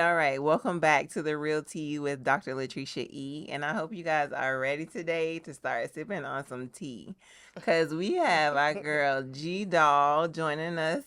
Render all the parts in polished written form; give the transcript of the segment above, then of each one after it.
All right, welcome back to the Real Tea with Dr. Latricia E. And I hope you guys are ready today to start sipping on some tea. Because we have our girl G Doll joining us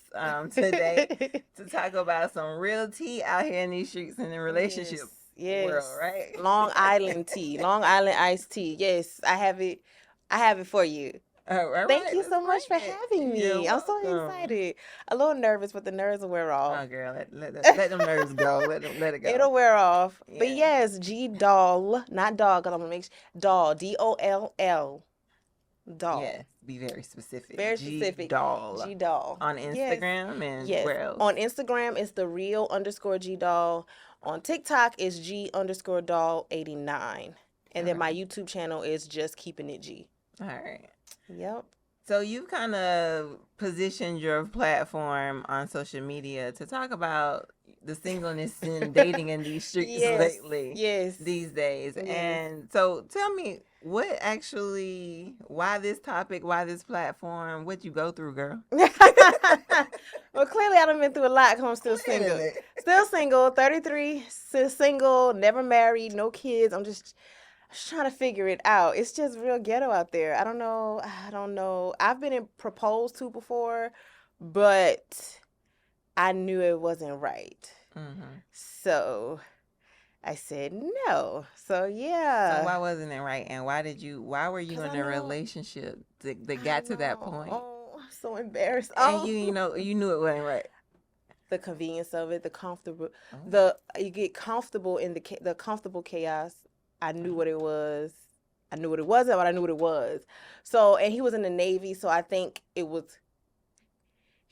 today to talk about some real tea out here in these streets and in the relationship Yes, world, yes. right? Long Island tea, Long Island iced tea. Yes, I have it. I have it for you. All Thank right, you let's so much for bring it. having You're me. I'm so welcome. excited. A little nervous, but the nerves will wear off. Oh, girl, let them nerves go. Let it go. It'll wear off. But Yeah. yes, G Doll, not dog, 'cause I'm gonna make Doll, Doll, Yes, Doll. be very specific. Very G specific. Doll G Doll. on Yes. Instagram and Yes. where else? On Instagram, it's the real underscore G Doll. On TikTok, it's G underscore doll 89. And then my Okay. YouTube channel is just keeping it G. All right. Yep. So you've kind of positioned your platform on social media to talk about the singleness and dating in these streets Yes. lately, Yes. these days. Yes. And so tell me what actually, why this topic, why this platform, what you go through, girl? Well, clearly I done been through a lot because I'm still single. Clearly. Still single, 33, still single, never married, no kids. I'm just trying to figure it out. It's just real ghetto out there. I don't know. I don't know. I've been proposed to before, but I knew it wasn't right. Mm-hmm. So I said no. So So yeah. why wasn't it right? And why were you Cause I in a know. relationship that I got to that know. point? Oh, I'm so embarrassed. And Oh. you knew it wasn't right. The convenience of it, the comfortable, Oh. the you get comfortable in the comfortable chaos. I knew what it was. I knew what it wasn't, but I knew what it was. So, and he was in the Navy, so I think it was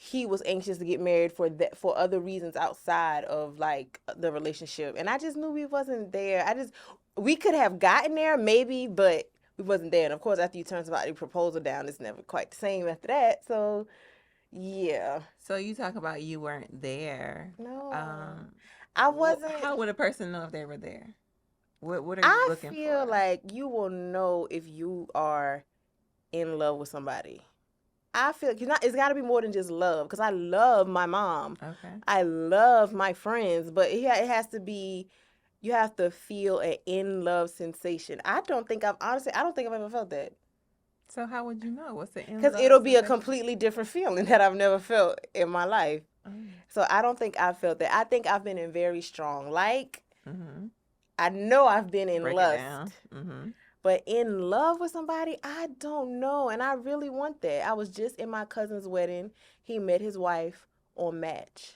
he was anxious to get married for that for other reasons outside of like the relationship, and I just knew we wasn't there. We could have gotten there maybe, but we wasn't there. And of course, after you turn somebody's proposal down, it's never quite the same after that. So, yeah, So you talk about you weren't there. no, Um, I wasn't. how would a person know if they were there? What are you I looking feel for? like you will know if you are in love with somebody. I feel it's got to be more than just love because I love my mom. Okay. I love my friends, but it has to be you have to feel an in love sensation. I don't think I've ever felt that So how would you know? What's the in because love it'll be a sensation? completely different feeling that I've never felt in my life. Oh. So I don't think I felt that. I think I've been in very strong. Like Mm-hmm. I know I've been in Break it lust. down. Mm-hmm. But in love with somebody, I don't know. And I really want that. I was just in my cousin's wedding. He met his wife on Match.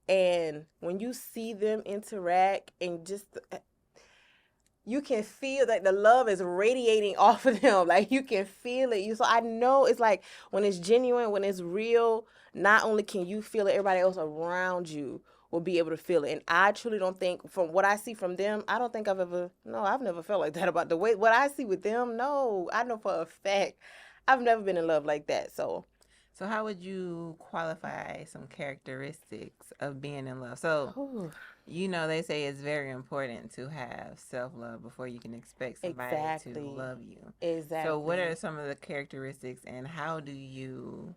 And when you see them interact and just you can feel that the love is radiating off of them. Like you can feel it. So I know it's like when it's genuine, when it's real, not only can you feel it, everybody else around you will be able to feel it. And I truly don't think from what I see from them, I don't think I've never felt like that about the way what I see with them. No, I know for a fact I've never been in love like that. So how would you qualify some characteristics of being in love? So Ooh, they say it's very important to have self love before you can expect somebody to exactly. love you. So, what are Exactly. some of the characteristics, and how do you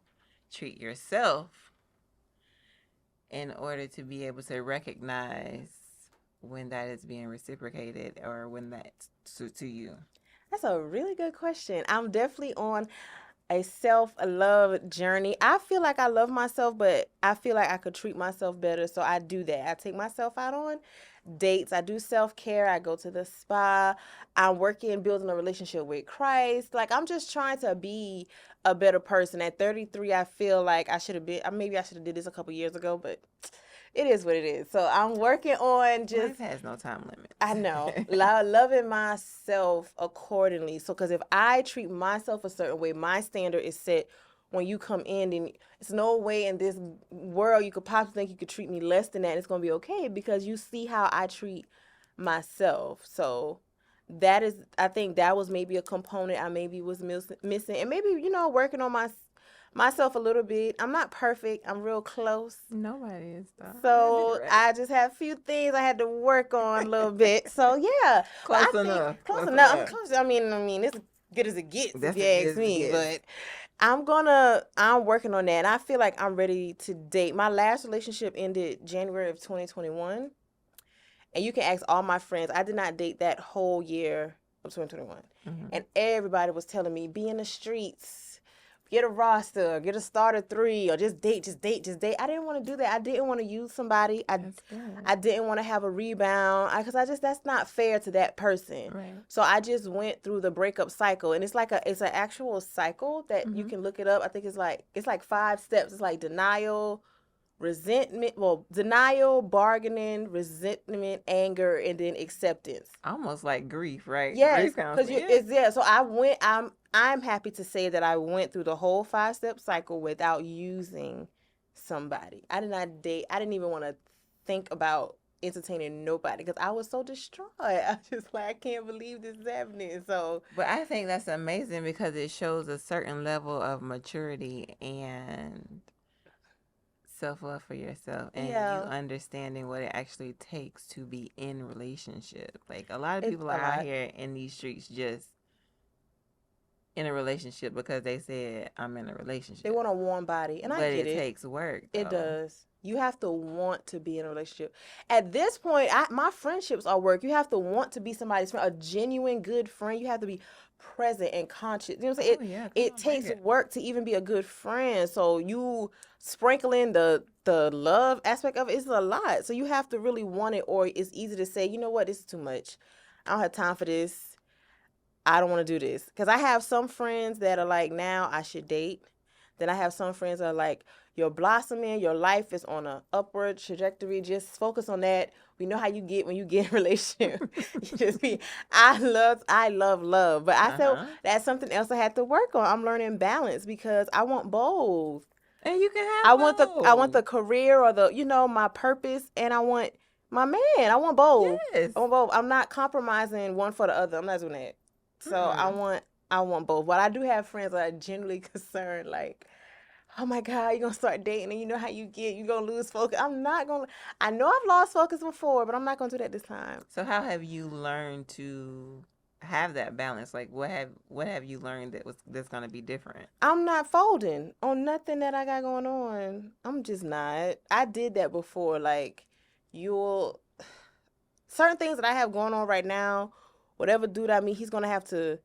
treat yourself in order to be able to recognize when that is being reciprocated or when that's to you? That's a really good question. I'm definitely on a self love journey. I feel like I love myself, but I feel like I could treat myself better. So I do that. I take myself out on dates. I do self care. I go to the spa. I'm working, building a relationship with Christ. Like I'm just trying to be a better person. At 33, I feel like I should have been. Maybe I should have did this a couple years ago, but it is what it is. So I'm working on Life just has no time limit. I know. Loving myself accordingly. So, because if I treat myself a certain way, my standard is set when you come in, and it's no way in this world you could possibly think you could treat me less than that. And it's going to be okay because you see how I treat myself. So, I think that was maybe a component I maybe was missing. And maybe, working on myself a little bit. I'm not perfect, I'm real close. Nobody is though. So I just have a few things I had to work on a little bit. So yeah, but I Close think enough. close Close enough. I'm enough. close. I mean, it's good as it gets if That's you as ask good as it me. gets. But I'm working on that, and I feel like I'm ready to date. My last relationship ended January of 2021, And you can ask all my friends. I did not date that whole year of 2021. Mm-hmm. And everybody was telling me, be in the streets, get a roster, get a starter 3, or just date, just date, just date. I didn't want to do that. I didn't want to use somebody. That's good. I didn't want to have a rebound because that's not fair to that person. Right. So I just went through the breakup cycle, and it's an actual cycle that you can look it up. I think it's like 5 steps. It's like denial, denial, bargaining, resentment, anger, and then acceptance. Almost like grief, right? Yes, Grief because counseling. So I'm happy to say that I went through the whole 5-step cycle without using somebody. I did not date. I didn't even want to think about entertaining nobody because I was so distraught. I was just like, I can't believe this is happening. So, But I think that's amazing because it shows a certain level of maturity and self-love for yourself, and you understanding what it actually takes to be in relationship. Like, a lot of people are out here in these streets just in a relationship because they said, I'm in a relationship. They want a warm body, and I get it. But it takes work, though. It does. You have to want to be in a relationship. At this point, my friendships are work. You have to want to be somebody's friend, a genuine good friend. You have to be present and conscious. You know what I'm saying? It takes work to even be a good friend. So you sprinkling the love aspect of it is a lot. So you have to really want it, or it's easy to say, you know what, this is too much. I don't have time for this. I don't want to do this. Because I have some friends that are like, now I should date. Then I have some friends that are like, you're blossoming, your life is on an upward trajectory. Just focus on that. We know how you get when you get in a relationship. You just be, I love love. But I felt that's something else I had to work on. I'm learning balance because I want both. And you can have both. I want the career or my purpose, and I want my man. I want both. Yes. I want both. I'm not compromising one for the other. I'm not doing that. So I want both. But I do have friends that are genuinely concerned, like, oh my God, you're going to start dating and you know how you get, you're going to lose focus. I know I've lost focus before, but I'm not going to do that this time. So how have you learned to have that balance? Like, what have you learned that's going to be different? I'm not folding on nothing that I got going on. I'm just not. I did that before. Like, certain things that I have going on right now, whatever dude I meet, he's going to have to,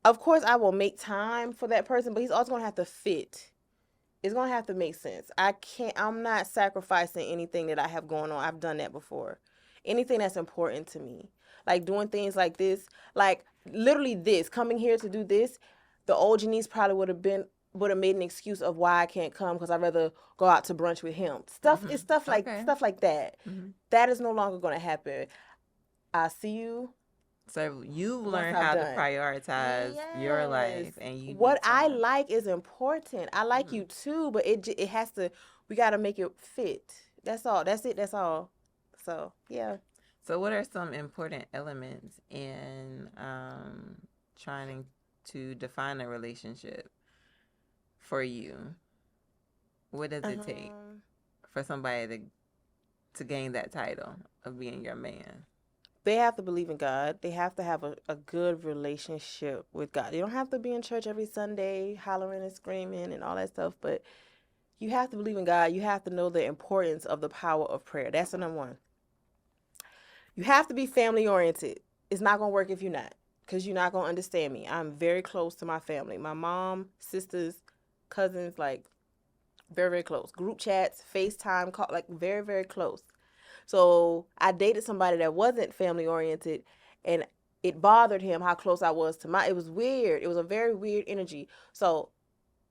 of course, I will make time for that person, but he's also going to have to fit. It's going to have to make sense. I'm not sacrificing anything that I have going on. I've done that before. Anything that's important to me. Like doing things like this, like literally this, coming here to do this, the old Janice probably would have made an excuse of why I can't come because I'd rather go out to brunch with him. It's stuff like that. Mm-hmm. That is no longer going to happen. I see you. So you've learned how to prioritize your life, and what I like is important. I like you too, but it has to. We got to make it fit. That's all. That's it. That's all. So yeah. So what are some important elements in trying to define a relationship for you? What does it take for somebody to gain that title of being your man? They have to believe in God. They have to have a good relationship with God. You don't have to be in church every Sunday hollering and screaming and all that stuff, but you have to believe in God. You have to know the importance of the power of prayer. That's the number one. You have to be family oriented. It's not going to work if you're not, because you're not going to understand me. I'm very close to my family. My mom, sisters, cousins, like very, very close. Group chats, FaceTime, call, like very, very close. So I dated somebody that wasn't family oriented, and it bothered him how close I was to it was weird. It was a very weird energy. So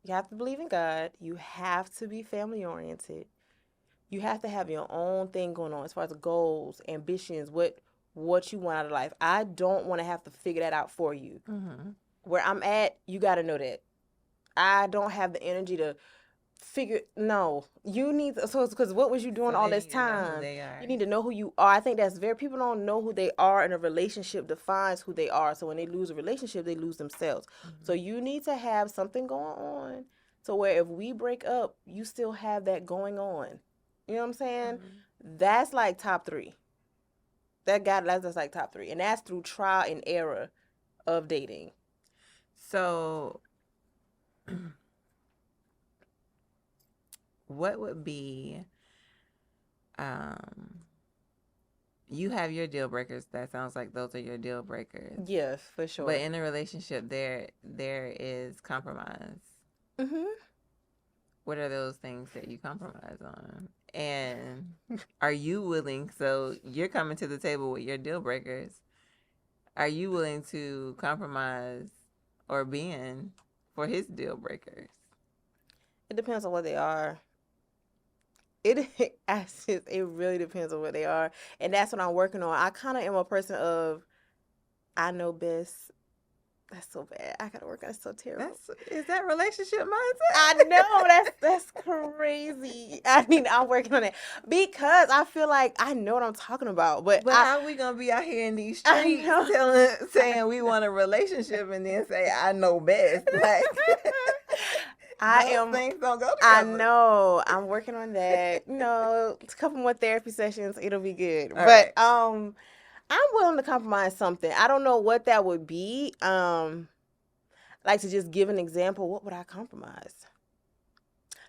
you have to believe in God. You have to be family oriented. You have to have your own thing going on as far as goals, ambitions, what you want out of life. I don't want to have to figure that out for you. Mm-hmm. Where I'm at, you got to know that. I don't have the energy to you need because what was you doing all this time? You need to know who you are. I think people don't know who they are, and a relationship defines who they are. So when they lose a relationship, they lose themselves. Mm-hmm. So you need to have something going on, so where if we break up, you still have that going on. You know what I'm saying? Mm-hmm. That's like top 3. That's like top 3, and that's through trial and error of dating. So what would be you have your deal breakers. That sounds like those are your deal breakers. Yeah, for But sure. in a relationship, there is compromise. Mhm. What are those things that you compromise on? And are you willing? So you're coming to the table with your deal breakers. Are you willing to compromise or bend for his deal breakers? It depends on what they are. It really depends on what they are, and that's what I'm working on. I kind of am a person of I know best. That's so bad. I gotta work on it. It's so terrible. Is that relationship mindset? I know that's crazy. I mean, I'm working on it because I feel like I know what I'm talking about, but how we gonna be out here in these I streets saying we want a relationship and then say I know best? Like those things don't go together. I know. I'm working on that. A couple more therapy sessions, it'll be good. All but right. I'm willing to compromise something. I don't know what that would be. Like to just give an example, what would I compromise?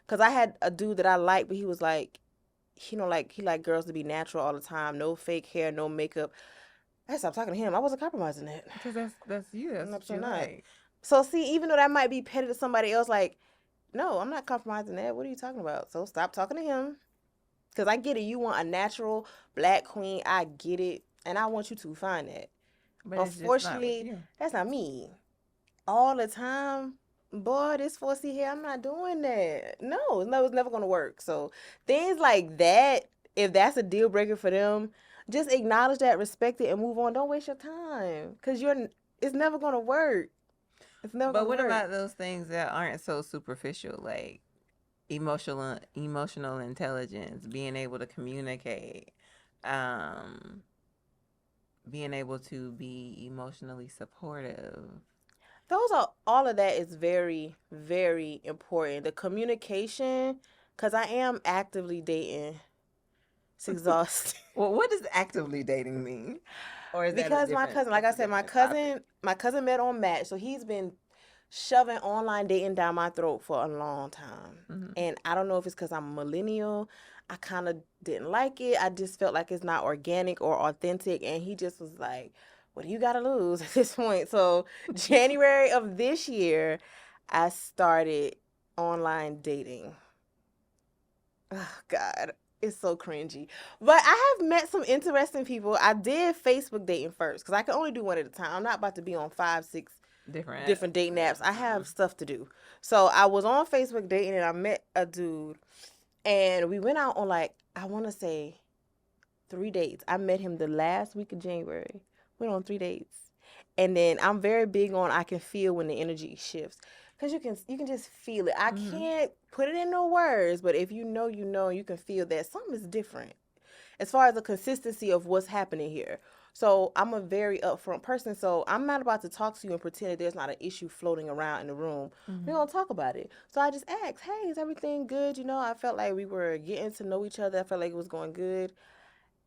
Because I had a dude that I liked, but he was like, he like girls to be natural all the time, no fake hair, no makeup. I stopped talking to him. I wasn't compromising that. Because that's you. That's what you like. So see, even though that might be petty to somebody else, like, no, I'm not compromising that. What are you talking about? So stop talking to him. Because I get it. You want a natural black queen. I get it. And I want you to find that. But unfortunately, that's not me. All the time, boy, this 4C hair, I'm not doing that. No, it's never going to work. So things like that, if that's a deal breaker for them, just acknowledge that, respect it, and move on. Don't waste your time. Because it's never going to work. It's never But what about those things that aren't so superficial, like emotional intelligence, being able to communicate, being able to be emotionally supportive? All of that is very, very important. The communication, because I am actively dating. It's exhausting. Well, what does actively dating mean? Or is because my cousin, like I said, my cousin met on Match, so he's been shoving online dating down my throat for a long time. Mm-hmm. And I don't know if it's because I'm a millennial. I kind of didn't like it. I just felt like it's not organic or authentic. And he just was like, what do you got to lose at this point? So January of this year, I started online dating. Oh, God. It's so cringy. But I have met some interesting people. I did Facebook dating first because I can only do one at a time. I'm not about to be on 5, 6 different dating apps. I have stuff to do. So I was on Facebook dating and I met a dude and we went out on I want to say 3 dates. I met him the last week of January. Went on 3 dates. And then I'm very big on I can feel when the energy shifts. Because you can just feel it. I can't put it in no words, but if you know, you can feel that something is different as far as the consistency of what's happening here. So I'm a very upfront person, so I'm not about to talk to you and pretend that there's not an issue floating around in the room. Mm-hmm. We're going to talk about it. So I just asked, hey, is everything good? I felt like we were getting to know each other. I felt like it was going good.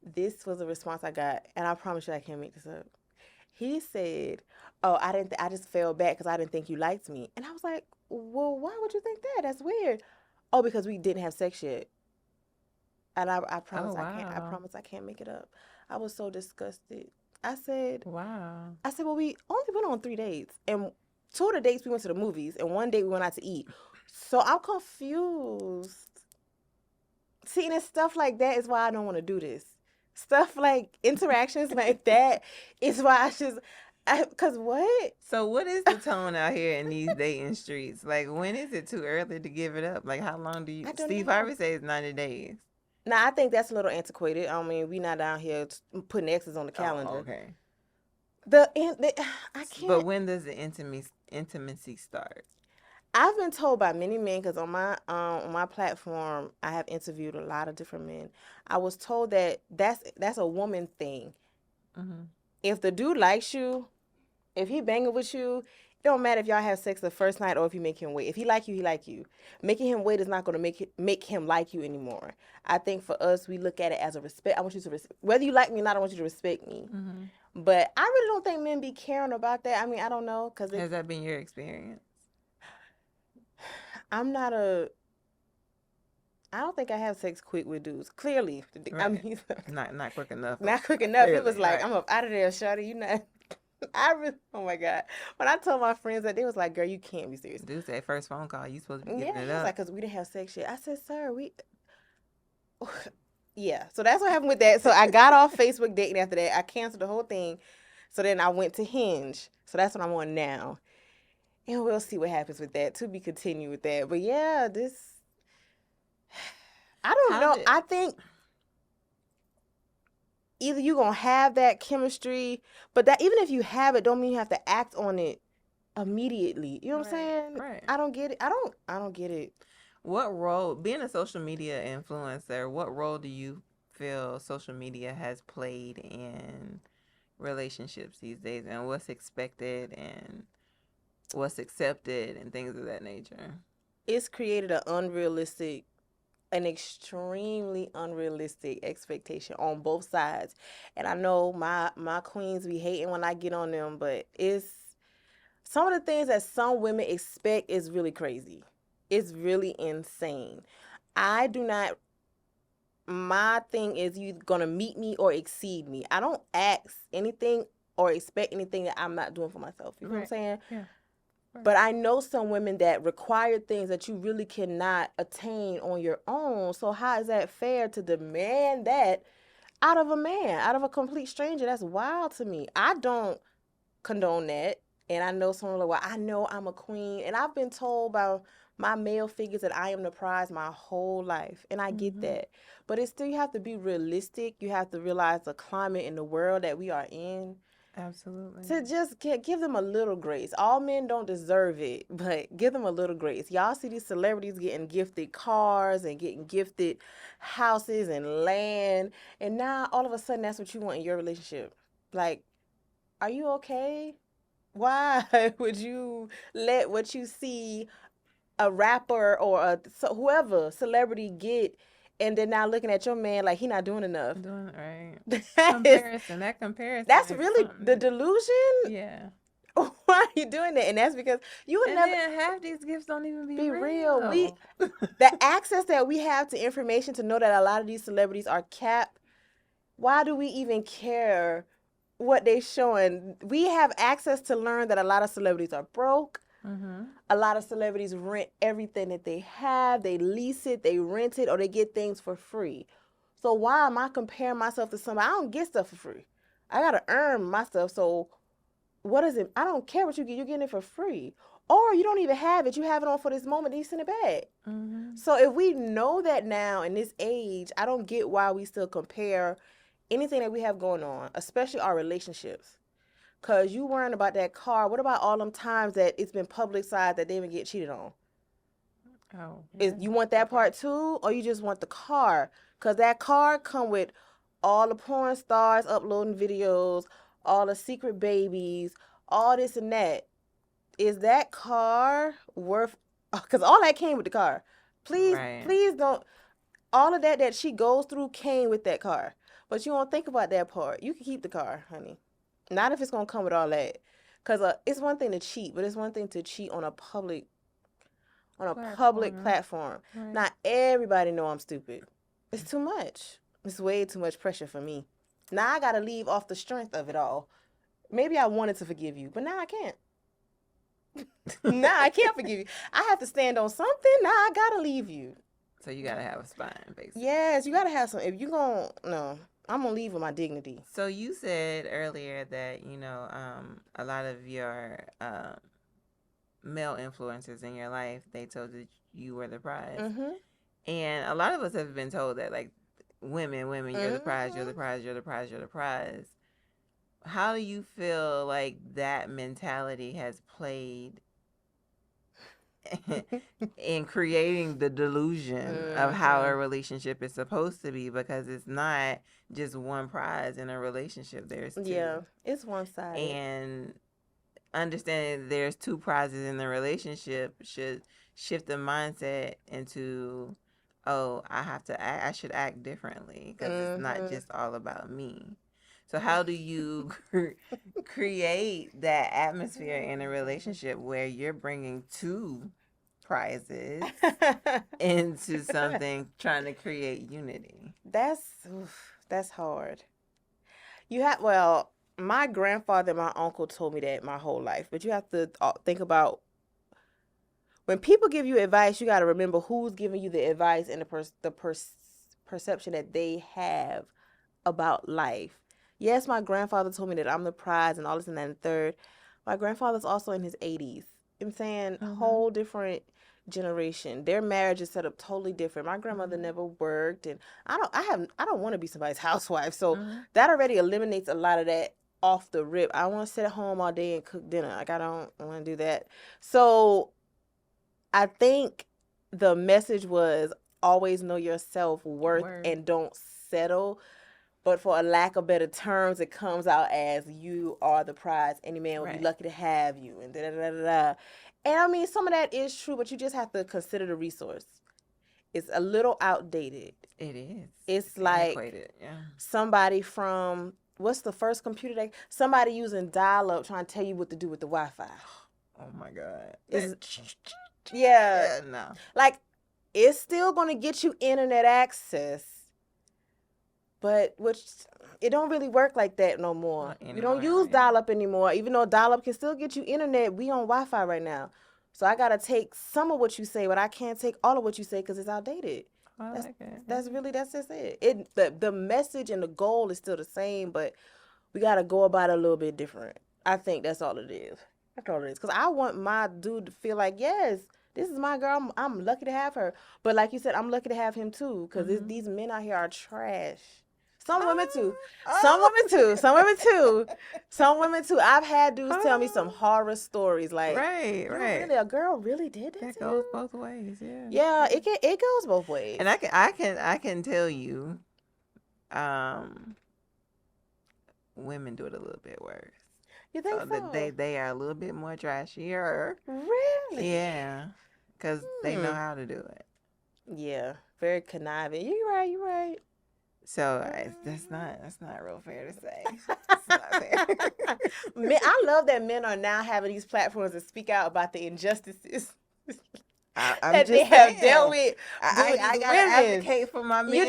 This was a response I got, and I promise you I can't make this up. He said, oh, I just fell back because I didn't think you liked me. And I was like, well, why would you think that? That's weird. Oh, because we didn't have sex yet. And I promise I promise I can't make it up. I was so disgusted. I said, wow. I said, well, we only went on 3 dates. And 2 of the dates we went to the movies. And 1 date we went out to eat. So I'm confused. See, and it's stuff like that is why I don't want to do this. Stuff like interactions like that is why because what? So what is the tone out here in these dating streets? Like, when is it too early to give it up? Like, how long do you... Steve Harvey says 90 days. Now, I think that's a little antiquated. I mean, we're not down here putting X's on the calendar. Oh, okay. I can't... But when does the intimacy start? I've been told by many men, because on my platform, I have interviewed a lot of different men. I was told that that's a woman thing. Mm-hmm. If the dude likes you, if he banging with you, it don't matter if y'all have sex the first night or if you make him wait. If he like you, he like you. Making him wait is not going to make him like you anymore. I think for us, we look at it as a respect. I want you to respect, whether you like me or not, I want you to respect me. Mm-hmm. But I really don't think men be caring about that. I mean, I don't know. Has that been your experience? I'm not a I don't think I have sex quick with dudes. Clearly, I Right. mean, Not quick enough. not quick enough. It was Clearly, like right. I'm up out of there, shawty. You not. I really, oh my god. When I told my friends that, they was like, "Girl, you can't be serious." Dude said first phone call, you supposed to be giving Yeah, it he was like, up. "Cause we didn't have sex yet." I said, "Sir, we." Yeah, so that's what happened with that. So I got off Facebook dating after that. I canceled the whole thing. So then I went to Hinge. So that's what I'm on now. And we'll see what happens with that. To be continued with that. But yeah, this I don't How know. did I think either you're gonna have that chemistry, but that even if you have it, don't mean you have to act on it immediately. You know what I'm right, saying? right. I don't get it. I don't get it. What role, being a social media influencer, what role do you feel social media has played in relationships these days, and what's expected and what's accepted and things of that nature? It's created an extremely unrealistic expectation on both sides. And I know my queens be hating when I get on them, but it's some of the things that some women expect is really crazy. It's really insane. I do not My thing is you gonna meet me or exceed me. I don't ask anything or expect anything that I'm not doing for myself. You know what I'm Right. saying? Yeah. Right. But I know some women that require things that you really cannot attain on your own. So how is that fair to demand that out of a man, out of a complete stranger? That's wild to me. I don't condone that. And I know someone like, well, I know I'm a queen. And I've been told by my male figures that I am the prize my whole life. And I get Mm-hmm. that. But it's still, you have to be realistic. You have to realize the climate in the world that we are in Absolutely. to just give them a little grace. All men don't deserve it, but give them a little grace. Y'all see these celebrities getting gifted cars and getting gifted houses and land, and now all of a sudden that's what you want in your relationship. Like, are you okay? Why would you let what you see a rapper or whoever celebrity get, and then now looking at your man like he not doing enough? Doing it right. That is That comparison that's is really the something. delusion. Yeah. Why are you doing that? And that's because you would And never then half these gifts don't even be be real. real. The access that we have to information to know that a lot of these celebrities are capped. Why do we even care what they showing? We have access to learn that a lot of celebrities are broke. Mm-hmm. A lot of celebrities rent everything that they have. They lease it, they rent it, or they get things for free. So why am I comparing myself to somebody? I don't get stuff for free. I gotta earn my stuff. So what is it? I don't care what you get. You're getting it for free. Or you don't even have it. You have it on for this moment, then you send it back. Mm-hmm. So if we know that now in this age, I don't get why we still compare anything that we have going on, especially our relationships. Cause you worrying about that car. What about all them times that it's been publicized that they even get cheated on? Oh, Is yeah. you want that part too, or you just want the car? Cause that car come with all the porn stars uploading videos, all the secret babies, all this and that. Is that car worth? Because all that came with the car. Please, Right. please don't. All of that she goes through came with that car. But you don't think about that part. You can keep the car, honey. Not if it's gonna come with all that. Cause it's one thing to cheat, but it's one thing to cheat on a public Platform. platform. Right. Not everybody know I'm stupid. It's too much. It's way too much pressure for me. Now I gotta leave off the strength of it all. Maybe I wanted to forgive you, but now I can't. Now I can't forgive you. I have to stand on something. Now I gotta leave you. So you gotta have a spine, basically. Yes, you gotta have some. If you gon' no, I'm gonna leave with my dignity. So you said earlier that a lot of your male influencers in your life, they told you were the prize, Mhm. and a lot of us have been told that, like, women, you're the prize, you're the Mhm. prize, you're the prize, you're the prize. How do you feel like that mentality has played in creating the delusion of how a Mhm. relationship is supposed to be? Because it's not just one prize in a relationship, there's Yeah, two. it's one sided. And understanding there's two prizes in the relationship should shift the mindset into, oh, I should act differently because it's not Mhm. just all about me. So how do you create that atmosphere in a relationship where you're bringing two prizes into something trying to create unity. That's hard. My grandfather and my uncle told me that my whole life, but you have to think about when people give you advice, you got to remember who's giving you the advice and the perception that they have about life. Yes, my grandfather told me that I'm the prize and all this and that and the third. My grandfather's also in his 80s. I'm saying whole different generation. Their marriage is set up totally different. My grandmother never worked, and I don't want to be somebody's housewife. So that already eliminates a lot of that off the rip. I want to sit at home all day and cook dinner. Like I don't want to do that. So I think the message was always know your self-worth and don't settle. But for a lack of better terms, it comes out as you are the prize. Any man will be lucky to have you, and da-da-da-da-da. And I mean, some of that is true, but you just have to consider the resource. It's a little outdated. It is. It's like antiquated. Yeah. Somebody from, what's the first computer somebody using dial-up trying to tell you what to do with the Wi-Fi. Oh my God. Yeah. No. Like, it's still going to get you internet access, but it don't really work like that no more. We don't use dial-up anymore. Even though dial-up can still get you internet, we on Wi-Fi right now. So I got to take some of what you say, but I can't take all of what you say because it's outdated. That's just it. The message and the goal is still the same, but we got to go about it a little bit different. I think that's all it is. That's all it is. Because I want my dude to feel like, yes, this is my girl. I'm lucky to have her. But like you said, I'm lucky to have him too. Because these men out here are trash. Some women too. Some women too. I've had dudes tell me some horror stories. Like, really, a girl really did this? That goes both ways. Yeah. Yeah, it goes both ways. And I can tell you, women do it a little bit worse. You think so? They are a little bit more trashier. Really? Yeah, because they know how to do it. Yeah, very conniving. You're right. So that's not real fair to say. It's not fair. I love that men are now having these platforms to speak out about the injustices that they have dealt with. I gotta advocate for my men too. You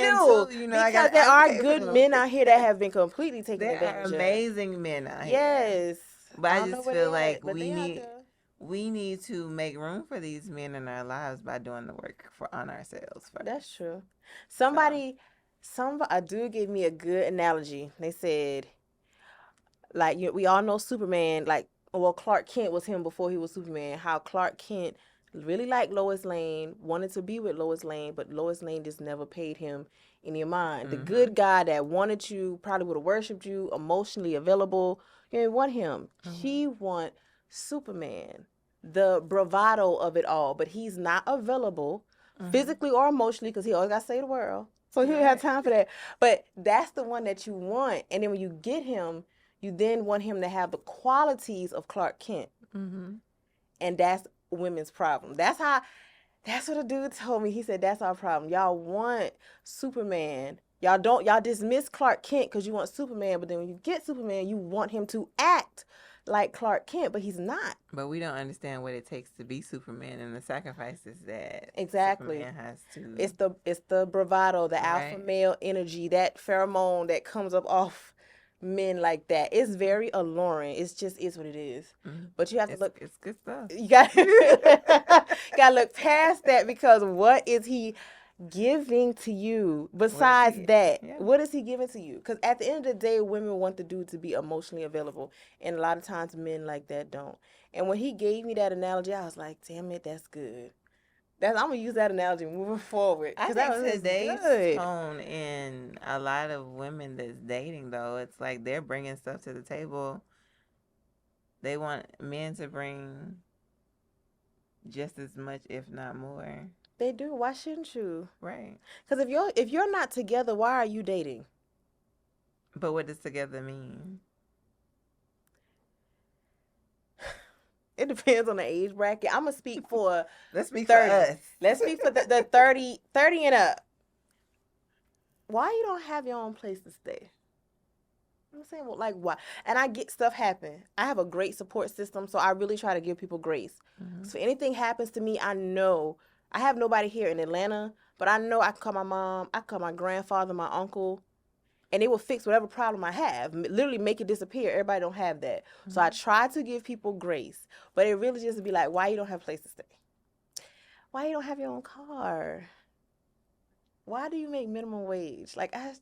know, because there are good men out here that have been completely taken advantage of. There are amazing men out here. Yes, but I just feel like we need to make room for these men in our lives by doing the work on ourselves first. That's true. A dude gave me a good analogy. They said, like, we all know Superman, like, well, Clark Kent was him before he was Superman. How Clark Kent really liked Lois Lane, wanted to be with Lois Lane, but Lois Lane just never paid him any mind. The good guy that wanted you, probably would have worshipped you, emotionally available, you didn't want him. He want Superman, the bravado of it all, but he's not available physically or emotionally because he always got to save the world. So he didn't have time for that. But that's the one that you want. And then when you get him, you then want him to have the qualities of Clark Kent. And that's women's problem. That's what a dude told me. He said, that's our problem. Y'all want Superman. Y'all dismiss Clark Kent because you want Superman. But then when you get Superman, you want him to act like Clark Kent, but he's not. But we don't understand what it takes to be Superman and the sacrifices that Superman has to. It's the bravado, the alpha male energy, that pheromone that comes up off men like that. It's very alluring. It's just is what it is. But you have to look. It's good stuff. You got to look past that because what is he giving to you besides that? What is he giving to you? Because at the end of the day, women want the dude to be emotionally available, and a lot of times men like that don't. And when he gave me that analogy, I was like, damn it, that's good. I'm gonna use that analogy moving forward. I think today's tone in a lot of women that's dating, though, it's like they're bringing stuff to the table. They want men to bring just as much, if not more. They do. Why shouldn't you? Right. Because if you're not together, why are you dating? But what does together mean? It depends on the age bracket. I'm going to speak for Let's speak 30. for us. Let's speak for the 30 and up. Why you don't have your own place to stay? I'm saying, well, like, why? And I get stuff happen. I have a great support system, so I really try to give people grace. So if anything happens to me, I know I have nobody here in Atlanta, but I know I can call my mom, I can call my grandfather, my uncle, and they will fix whatever problem I have. Literally make it disappear. Everybody don't have that. So I try to give people grace, but it really just be like, why you don't have a place to stay? Why you don't have your own car? Why do you make minimum wage? And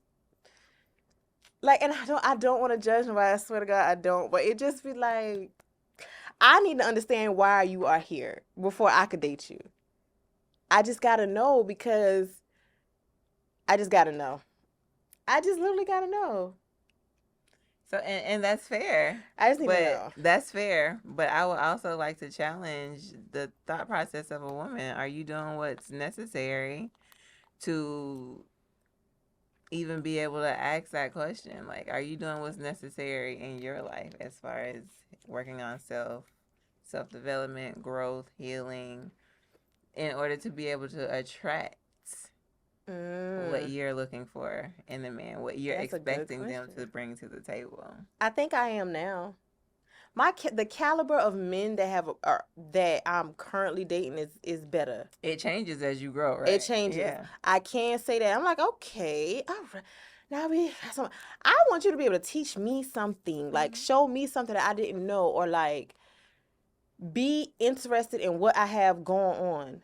I don't want to judge nobody. I swear to God, I don't. But it just be like, I need to understand why you are here before I could date you. I just gotta know because I just gotta know. I just literally gotta know. So and that's fair. I just need to But know. that's fair. But I would also like to challenge the thought process of a woman. Are you doing what's necessary to even be able to ask that question? Like, are you doing what's necessary in your life as far as working on self-development, growth, healing, in order to be able to attract what you're looking for in a man, what you're That's a good expecting them question. to bring to the table? I think I am now. The caliber of men that I'm currently dating is better. It changes as you grow, right? It changes. Yeah. I can't say that. I'm like, okay, all right. Now I want you to be able to teach me something, like show me something that I didn't know, or like be interested in what I have going on.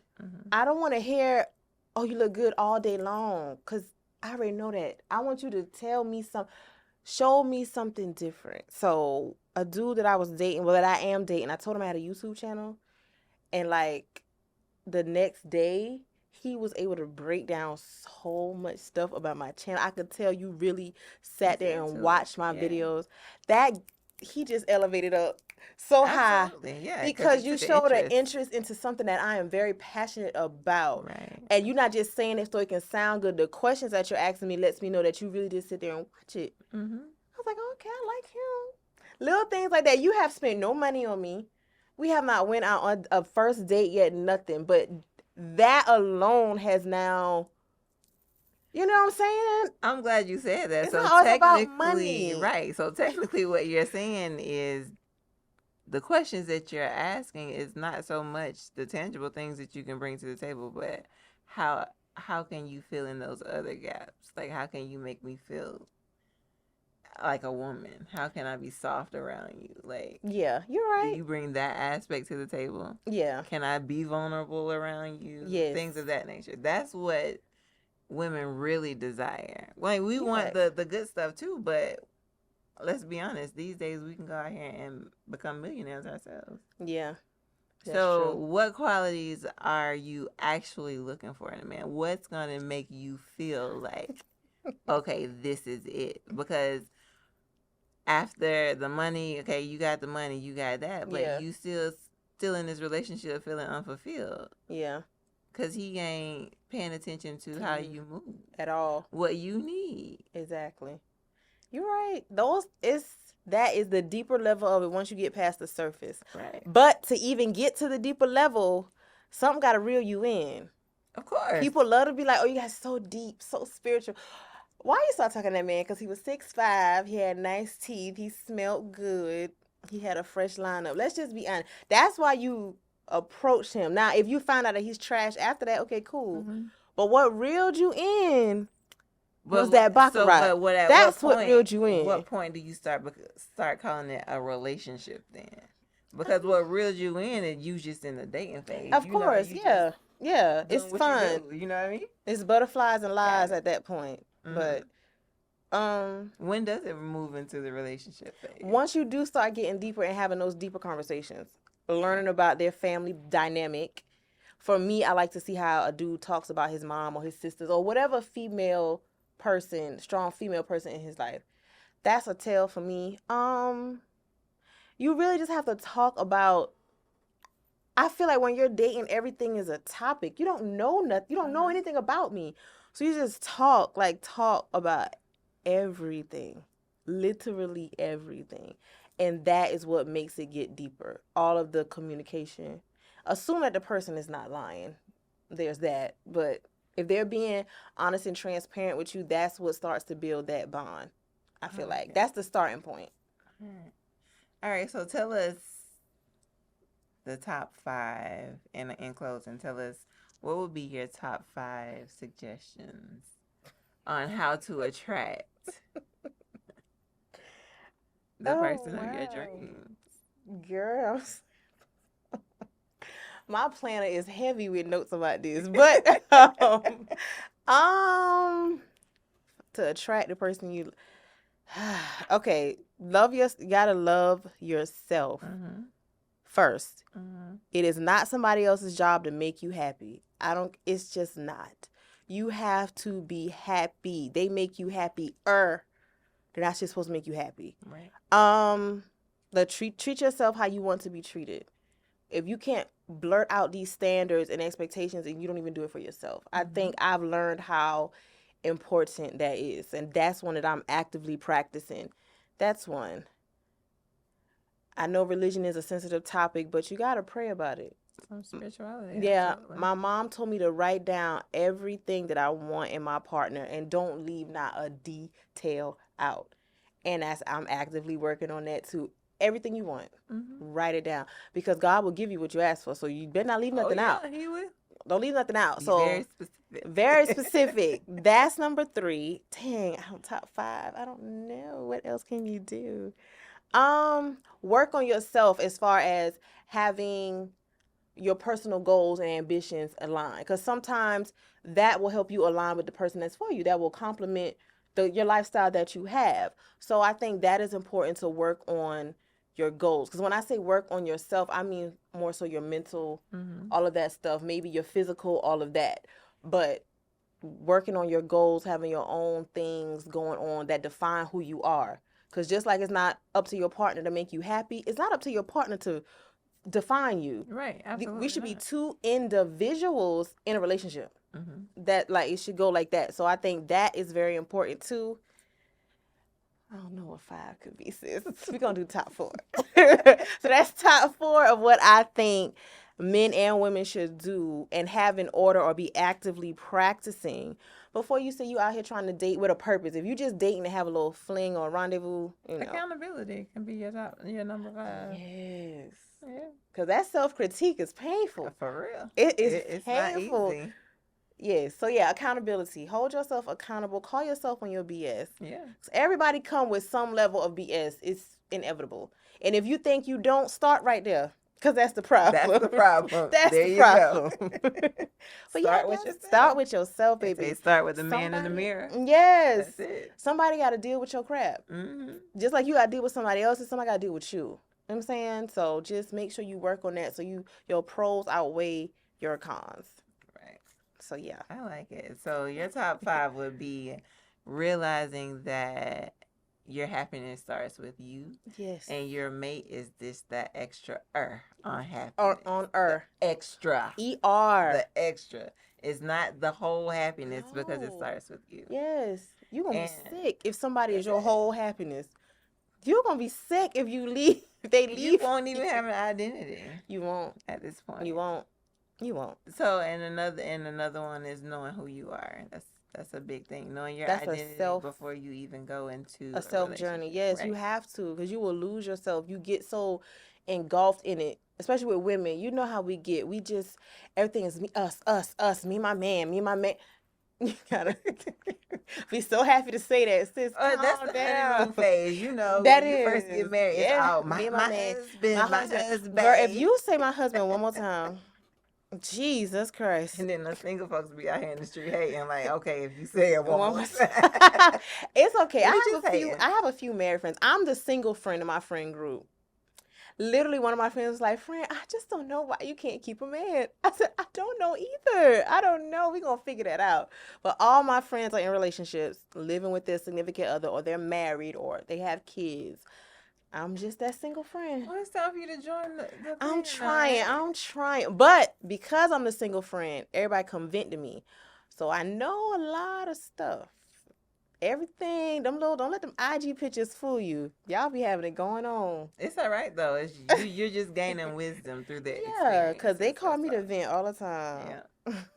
I don't want to hear, oh, you look good all day long, because I already know that. I want you to tell me show me something different. So a dude that I was dating, well, that I am dating, I told him I had a YouTube channel, and like the next day he was able to break down so much stuff about my channel. I could tell you really sat there and watched my videos. That he just elevated up so Absolutely. high. Yeah, because you took showed an interest into something that I am very passionate about. Right. And you're not just saying it so it can sound good. The questions that you're asking me lets me know that you really did sit there and watch it. I was like, okay, I like him. Little things like that. You have spent no money on me. We have not went out on a first date yet, nothing. But that alone has now, you know what I'm saying? I'm glad you said that. It's So not always about technically, money. right. So technically what you're saying is the questions that you're asking is not so much the tangible things that you can bring to the table, but how can you fill in those other gaps? Like, how can you make me feel like a woman? How can I be soft around you? Like, yeah, you're right. Do you bring that aspect to the table? Yeah. Can I be vulnerable around you? Yes. Things of that nature. That's what women really desire. Like, we want the good stuff too, but let's be honest, these days we can go out here and become millionaires ourselves. Yeah. So what qualities are you actually looking for in a man? What's going to make you feel like, okay, this is it? Because after the money, okay, you got the money, you got that, but you still in this relationship feeling unfulfilled. Yeah. Because he ain't paying attention to how you move. At all. What you need. Exactly. You're right. That is the deeper level of it once you get past the surface. Right. But to even get to the deeper level, something got to reel you in. Of course. People love to be like, oh, you guys so deep, so spiritual. Why you start talking to that man? Because he was 6'5", he had nice teeth, he smelled good, he had a fresh lineup. Let's just be honest. That's why you approached him. Now, if you find out that he's trash after that, okay, cool. But what reeled you in was that baccarat. That's what reeled you in. What point do you start calling it a relationship then? Because what reeled you in is you just in the dating phase. Of course, yeah. Yeah, it's fun. You know what I mean? It's butterflies and lies at that point. But when does it move into the relationship phase? Once you do start getting deeper and having those deeper conversations, learning about their family dynamic. For me, I like to see how a dude talks about his mom or his sisters or whatever strong female person in his life. That's a tell for me. You really just have to talk about. I feel like when you're dating, everything is a topic. You don't know nothing. You don't know anything about me. So you just talk about everything, literally everything. And that is what makes it get deeper. All of the communication. Assume that the person is not lying. There's that. But if they're being honest and transparent with you, that's what starts to build that bond. I feel like like it. that's the starting point. All right, so tell us the top 5, and in closing, tell us what would be your top 5 suggestions on how to attract the person of your dreams. Girls. My planner is heavy with notes about this, but to attract the person you okay, you gotta love yourself first. It is not somebody else's job to make you happy. It's just not. You have to be happy. They make you happier. They're not just supposed to make you happy. Right. Treat yourself how you want to be treated. If you can't blurt out these standards and expectations and you don't even do it for yourself, I think I've learned how important that is, and that's one that I'm actively practicing. That's one. I know religion is a sensitive topic, but you gotta pray about it. Some spirituality. Yeah, absolutely. my mom told me to write down everything that I want in my partner and don't leave not a detail out. And I'm actively working on that too. Everything you want, write it down, because God will give you what you ask for. So you better not leave nothing out. He will. Don't leave nothing out. Be So very specific. Very specific. That's number 3. Dang, I'm top 5. I don't know. What else can you do? Work on yourself as far as having your personal goals and ambitions align, because sometimes that will help you align with the person that's for you. That will complement your lifestyle that you have. So I think that is important, to work on your goals. Because when I say work on yourself, I mean more so your mental, all of that stuff, maybe your physical, all of that. But working on your goals, having your own things going on that define who you are. Because just like it's not up to your partner to make you happy, it's not up to your partner to define you. Right, absolutely. We should be 2 individuals in a relationship. That, like, it should go like that. So I think that is very important too. I don't know what 5 could be, sis. We're going to do top 4. So that's top 4 of what I think men and women should do and have in order, or be actively practicing before you say you out here trying to date with a purpose. If you just dating to have a little fling or rendezvous, accountability can be your number 5. Yes. Yeah. Because that self-critique is painful. For real. It's painful. Not easy. Yes. So yeah, accountability. Hold yourself accountable. Call yourself on your BS. Yeah. So everybody come with some level of BS. It's inevitable. And if you think you don't, start right there. Because that's the problem. That's the problem. That's there the you problem. But start with yourself. Start with yourself, baby. They start with the man in the mirror. Yes. That's it. Somebody got to deal with your crap. Just like you got to deal with somebody else, somebody got to deal with you. You know what I'm saying? So just make sure you work on that, so your pros outweigh your cons. Right. So yeah. I like it. So your top 5 would be realizing that your happiness starts with you. Yes. And your mate is that extra on happiness. On The extra. ER. The extra. It's not the whole happiness, because it starts with you. Yes. You're going to be sick if somebody is your whole happiness. You're going to be sick if you leave. If they leave. You won't even have an identity. You won't. At this point. You won't. So, and another one is knowing who you are. That's a big thing. Knowing your identity before you even go into a self journey. Yes, right. You have to, because you will lose yourself. You get so engulfed in it, especially with women. You know how we get. We just, everything is me, us, me, my man. You gotta be so happy to say that, sis. That's the honeymoon phase, That when you first get married. Yeah. It's my husband. Girl, if you say my husband one more time, Jesus Christ. And then the single folks be out here in the street hating, like, okay, if you say it one more time. It's okay. I have a few married friends. I'm the single friend in my friend group. Literally, one of my friends was like, "Friend, I just don't know why you can't keep a man." I said, "I don't know either. I don't know. We're going to figure that out." But all my friends are in relationships, living with their significant other, or they're married, or they have kids. I'm just that single friend. Well, it's time for you to join the I'm trying. But because I'm the single friend, everybody come vent to me. So I know a lot of stuff. Everything, don't let them IG pictures fool you. Y'all be having it going on. It's all right, though. It's you're just gaining wisdom through that. Yeah, because they call me to vent all the time.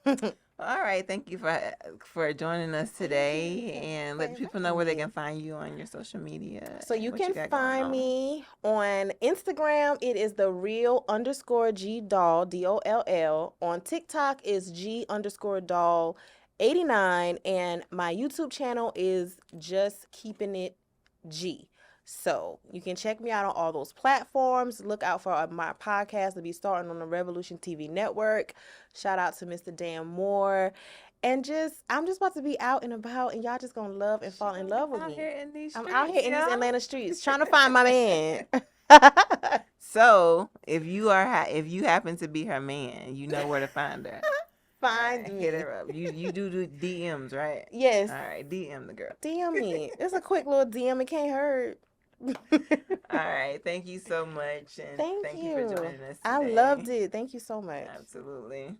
Yeah. All right, thank you for joining us today, Thank you and for let the people know where they inviting can me. find you on your social media So and you what you can got going find on. me on Instagram. It is the real underscore G doll, DOLL. On TikTok is G underscore doll 89. And my YouTube channel is just keeping it G. So you can check me out on all those platforms. Look out for my podcast to be starting on the Revolution TV network. Shout out to Mr. Dan Moore. And I'm just about to be out and about, and y'all just gonna love and She fall in gonna be love with out me. here in these I'm out streets, here in these y'all. Atlanta streets trying to find my man. So if you if you happen to be her man, you know where to find her. All Find right, hit me. her up. You do DMs, right? Yes, All right, DM the girl. DM me. It's a quick little DM. It can't hurt. All right, thank you so much, and Thank thank you for you. joining us I loved today. it. Thank you so much. Absolutely.